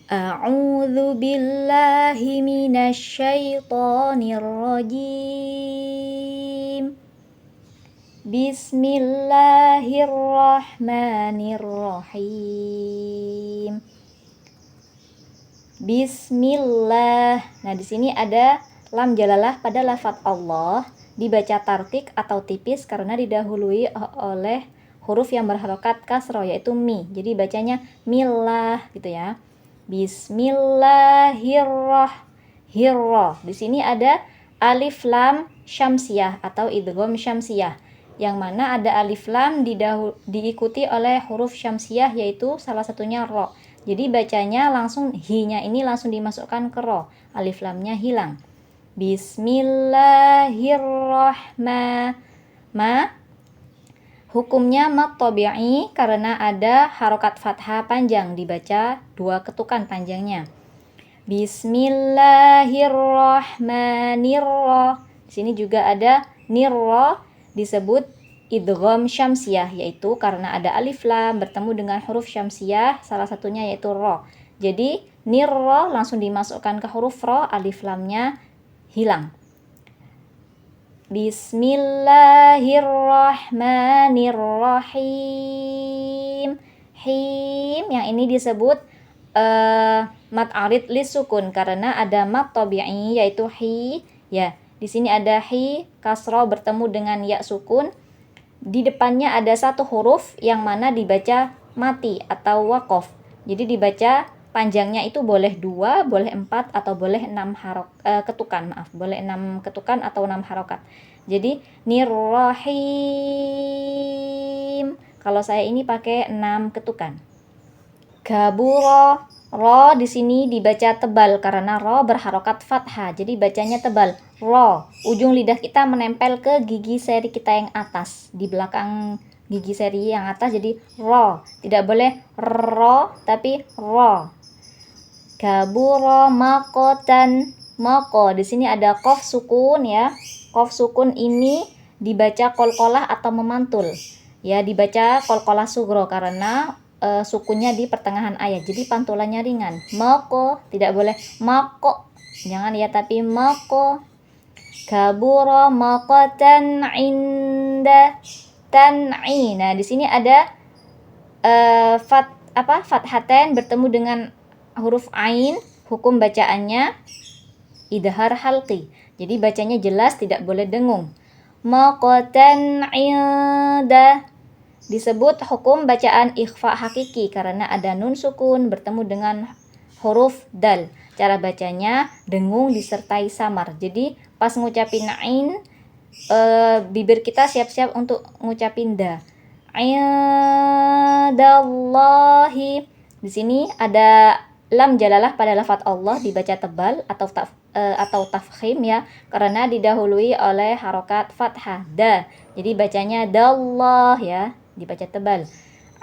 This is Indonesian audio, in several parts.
A'udzu billahi minasyaitonir rajim. Bismillahirrahmanirrahim. Bismillah. Nah, di sini ada lam jalalah pada lafadz Allah, dibaca tarkik atau tipis karena didahului oleh huruf yang berharokat kasroh, yaitu mi. Jadi bacanya millah gitu ya. Bismillahirrahmanirrahim. Di sini ada alif lam syamsiyah atau idgham syamsiyah, yang mana ada alif lam diikuti oleh huruf syamsiyah, yaitu salah satunya ro. Jadi bacanya langsung hi-nya ini langsung dimasukkan ke ro, alif lamnya hilang. Bismillahirrahmanirrahim. Hukumnya mad tabi'i karena ada harokat fathah panjang, dibaca 2 ketukan panjangnya. Bismillahirrahmanirrahim. Di sini juga ada nirra, disebut idgham syamsiyah, yaitu karena ada alif lam bertemu dengan huruf syamsiyah, salah satunya yaitu ro. Jadi nirra langsung dimasukkan ke huruf ro, alif lamnya hilang. Bismillahirrahmanirrahim. Him yang ini disebut mad arid lis sukun karena ada mad tabi'i yaitu hi ya. Di sini ada hi kasroh bertemu dengan ya sukun. Di depannya ada satu huruf yang mana dibaca mati atau wakof. Jadi dibaca panjangnya itu boleh 2, boleh 4, atau boleh 6 ketukan, boleh 6 ketukan atau 6 harokat. Jadi nirrahim. Kalau saya ini pakai 6 ketukan. Kaburo, ro di sini dibaca tebal karena ro berharokat fathah. Jadi bacanya tebal. Ro, ujung lidah kita menempel ke gigi seri kita yang atas, di belakang gigi seri yang atas, jadi ro. Tidak boleh ro tapi ro. Kaburo makotan, mako. Di sini ada qaf sukun ya. Qaf sukun ini dibaca qalqalah atau memantul. Ya, dibaca qalqalah sugro karena sukunnya di pertengahan ayat. Jadi pantulannya ringan. Mako, tidak boleh mako. Jangan ya, tapi mako. Kaburo makotan inda tan'i. Nah, di sini ada fathaten bertemu dengan huruf ain. Hukum bacaannya idhar halqi. Jadi bacanya jelas, tidak boleh dengung. Maqatan inda disebut hukum bacaan ikhfa hakiki karena ada nun sukun bertemu dengan huruf dal. Cara bacanya dengung disertai samar. Jadi pas ngucapin ain, bibir kita siap-siap untuk ngucapin da. Indallahi. Di sini ada lam jalalah pada lafadz Allah, dibaca tebal atau tafkhim ya, karena didahului oleh harokat fathah da. Jadi bacanya dallah ya, dibaca tebal.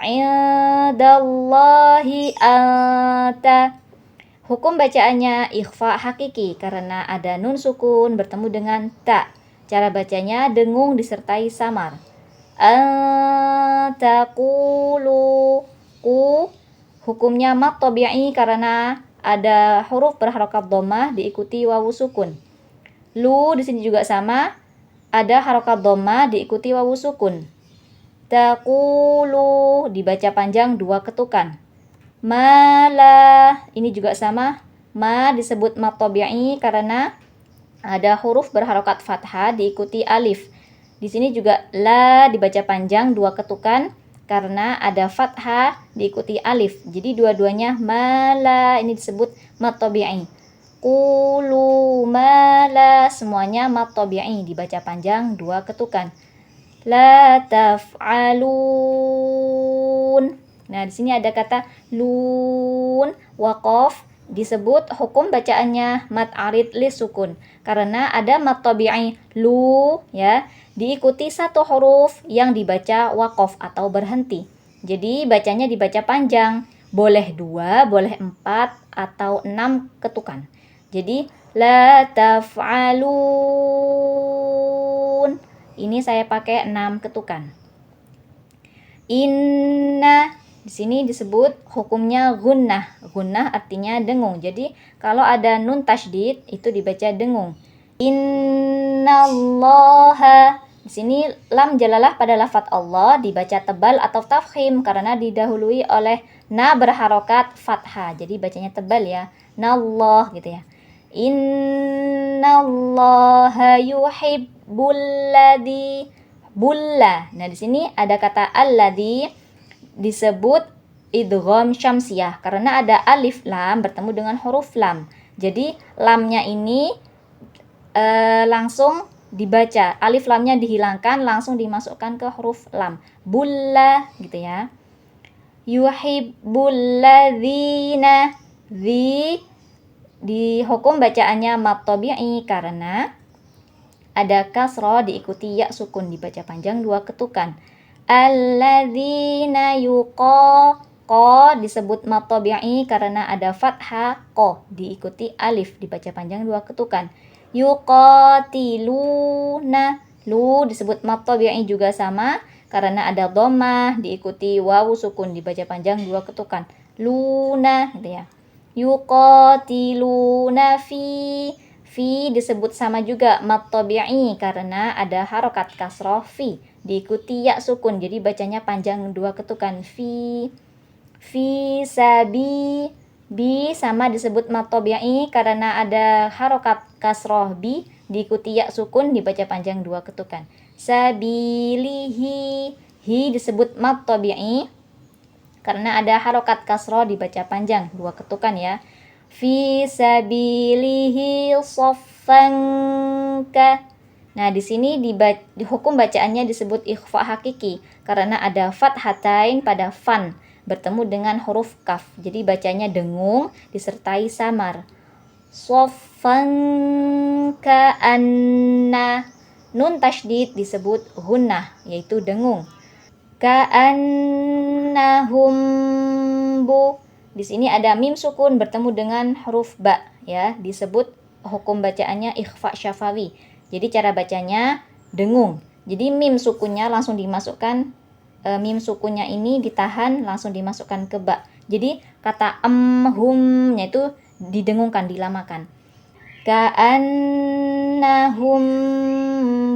Indallahi ata. Hukum bacaannya ikhfa hakiki karena ada nun sukun bertemu dengan ta. Cara bacanya dengung disertai samar. Antaqulu, ku. Hukumnya mad tabi'i karena ada huruf berharokat dhammah diikuti wawu sukun. Lu di sini juga sama, ada harokat dhammah diikuti wawu sukun. Taqulu dibaca panjang 2 ketukan. Mala ini juga sama, ma disebut mad tabi'i karena ada huruf berharokat fathah diikuti alif. Di sini juga la dibaca panjang 2 ketukan karena ada fathah diikuti alif. Jadi dua-duanya mala, ini disebut mad tabi'i. Qulu mala, semuanya mad tabi'i, dibaca panjang 2 ketukan. La taf'alun. Nah, di sini ada kata lun, waqaf, disebut hukum bacaannya mad arid lis sukun karena ada mad tabi'i lu ya, diikuti satu huruf yang dibaca waqaf atau berhenti. Jadi bacanya dibaca panjang, boleh 2, boleh 4 atau 6 ketukan. Jadi la taf'alun. Ini saya pakai 6 ketukan. Inna, Di sini disebut hukumnya gunnah. Gunnah artinya dengung. Jadi kalau ada nun tasydid itu dibaca dengung. Innallaha. Di sini lam jalalah pada lafadz Allah dibaca tebal atau tafkhim karena didahului oleh na berharokat fathah. Jadi bacanya tebal ya. Nallah gitu ya. Innallaha yuhibbul ladzi bulla. Nah, di sini ada kata alladzi disebut idgham syamsiyah karena ada alif lam bertemu dengan huruf lam. Jadi lamnya ini langsung dibaca, alif lamnya dihilangkan langsung dimasukkan ke huruf lam. Bulla gitu ya. Yuhibbul ladzina, di hukum bacaannya mad tabi'i karena ada kasroh diikuti ya sukun dibaca panjang 2 ketukan. Alladzina ko disebut mad tabi'i karena ada fathah ko diikuti alif dibaca panjang 2 ketukan. Yuqatiluna, lu disebut mad tabi'i juga sama karena ada dhammah diikuti wawu sukun dibaca panjang 2 ketukan. Luna gitu ya. Yuqatiluna fi disebut sama juga mad tabi'i karena ada harokat kasroh fi diikuti ya sukun jadi bacanya panjang 2 ketukan. Fi sabi, bi sama disebut mad tabi'i karena ada harokat kasroh bi diikuti ya sukun dibaca panjang 2 ketukan. Sabilihi, hi disebut mad tabi'i karena ada harokat kasroh dibaca panjang 2 ketukan ya. Fi sabilihi soffanka. Nah, di sini di hukum bacaannya disebut ikhfa hakiki karena ada fathatain pada fan bertemu dengan huruf kaf. Jadi bacanya dengung disertai samar. Soffanka anna. Nun tasydid disebut gunnah yaitu dengung. Ka'annahum bu. Di sini ada mim sukun bertemu dengan huruf ba ya, disebut hukum bacaannya ikhfa syafawi. Jadi cara bacanya dengung. Jadi mim sukunnya langsung dimasukkan, mim sukunnya ini ditahan langsung dimasukkan ke ba. Jadi kata humnya itu didengungkan, dilamakan. Ka'annahum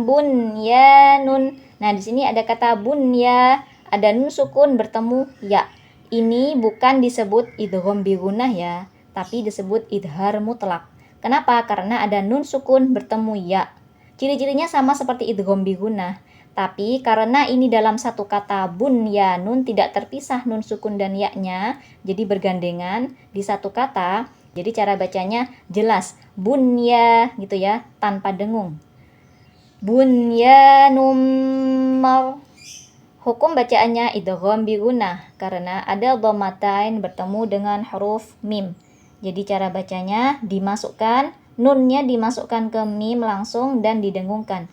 bunyanun. Nah, di sini ada kata bunya, ada nun sukun bertemu ya. Ini bukan disebut idgham bi gunnah ya, tapi disebut idhar mutlak. Kenapa? Karena ada nun sukun bertemu ya. Ciri-cirinya sama seperti idgham bi gunnah, tapi karena ini dalam satu kata bunyanun tidak terpisah nun sukun dan ya-nya, jadi bergandengan di satu kata. Jadi cara bacanya jelas bunya gitu ya, tanpa dengung. Bunyanum mar. Hukum bacaannya idgham bi gunnah karena ada dhammatain bertemu dengan huruf mim. Jadi cara bacanya dimasukkan, nunnya dimasukkan ke mim langsung dan didengungkan.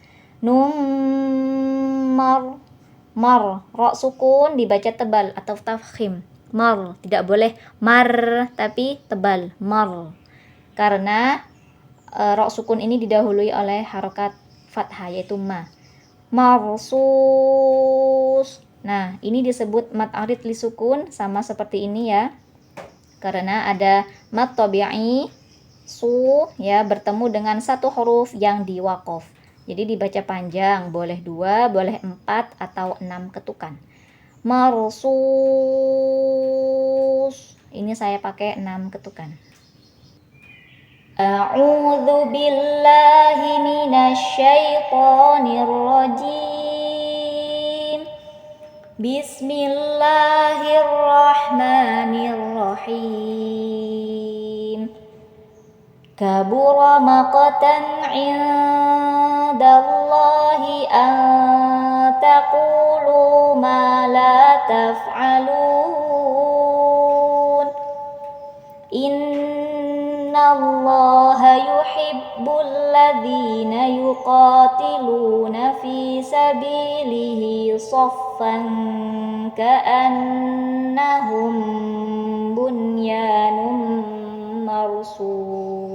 Mar. Ro sukun dibaca tebal atau tafkhim. Mar, tidak boleh mar tapi tebal. Mar. Karena ro sukun ini didahului oleh harokat fathah yaitu ma. Marsus. Nah, ini disebut mad arid li sukun sama seperti ini ya. Karena ada mad tabi'i su ya bertemu dengan satu huruf yang diwaqaf. Jadi dibaca panjang, boleh 2, boleh 4 atau 6 ketukan. Marsus. Ini saya pakai 6 ketukan. A'udzu billahi minasyaitonir rajim. Bismillahirrahmanirrahim. Kabura maqtan 'indallahi an taqulu ma la taf'alun. Innallaha yuhibbul ladzina yuqatiluna fi sabilihi saffan ka'annahum bunyanun marsus.